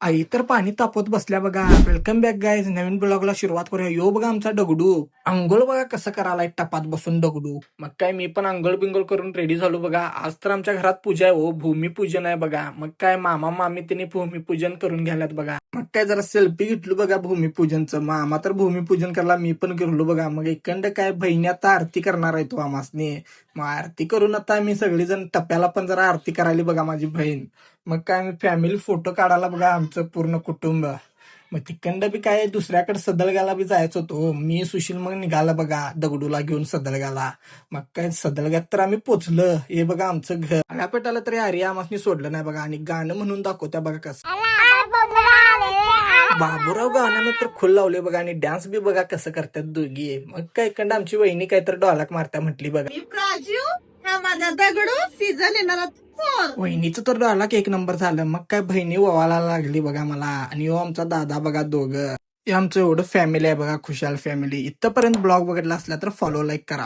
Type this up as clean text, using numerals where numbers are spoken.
आई तर पाणी तापवत बसल्या बघा. Welcome back guys. नवीन ब्लॉगला सुरुवात करूया. यो बघा आमचा दगडू. अंघोळ बघा कसं करायलाय टपात बसून दगडू. मग काय मी पण अंघोळ बिंगोळ करून रेडी झालो बघा. आज तर आमच्या घरात पूजा आहे हो, भूमिपूजन आहे बघा. मग काय मामा मामी त्यांनी भूमिपूजन करून घ्यायलात बघा. मग काय जरा सेल्फी घेतलो बघा भूमिपूजनचं. मामा तर भूमिपूजन करायला, मी पण गेलो बघा. मग इकडं काय बहिणी आता आरती करणार आहे तो आमासनी. मग आरती करून आता मी सगळेजण टप्प्याला पण जरा आरती करायली बघा माझी बहीण. मग काय मी फॅमिली फोटो काढायला बघा आमचं पूर्ण कुटुंब. मग तिकडं बी काय दुसऱ्याकडे सदलग्याला बी जायचं होतो. मी सुशील मग निघाला बघा दगडूला घेऊन सदलग्याला. मग काय सदलग्यात तर आम्ही पोचलं. हे बघा आमचं घर. आल्यापेटाला तरी आर्या आम्हाला सोडलं नाही बघा. आणि गाणं म्हणून दाखवत्या बघा कसं. बाबूराव गाण्यानं तर खुल लावले बघा. आणि डान्स बी बघा कसं करतात दोघी. मग काय इकडं आमची वहिनी काय तर डॉलाक मारत्या म्हटली बघा. मी प्राजू हा माझा दगडू सीझन येणार वहिनीचं तर डॉलाक एक नंबर झालं. मग काय बहिणी ओवायला लागली बघा मला. आणि हो आमचा दादा बघा दोघं. हे आमचं एवढं फॅमिली आहे बघा, खुशाल फॅमिली. इथपर्यंत ब्लॉग बघितला असला तर फॉलो लाईक करा.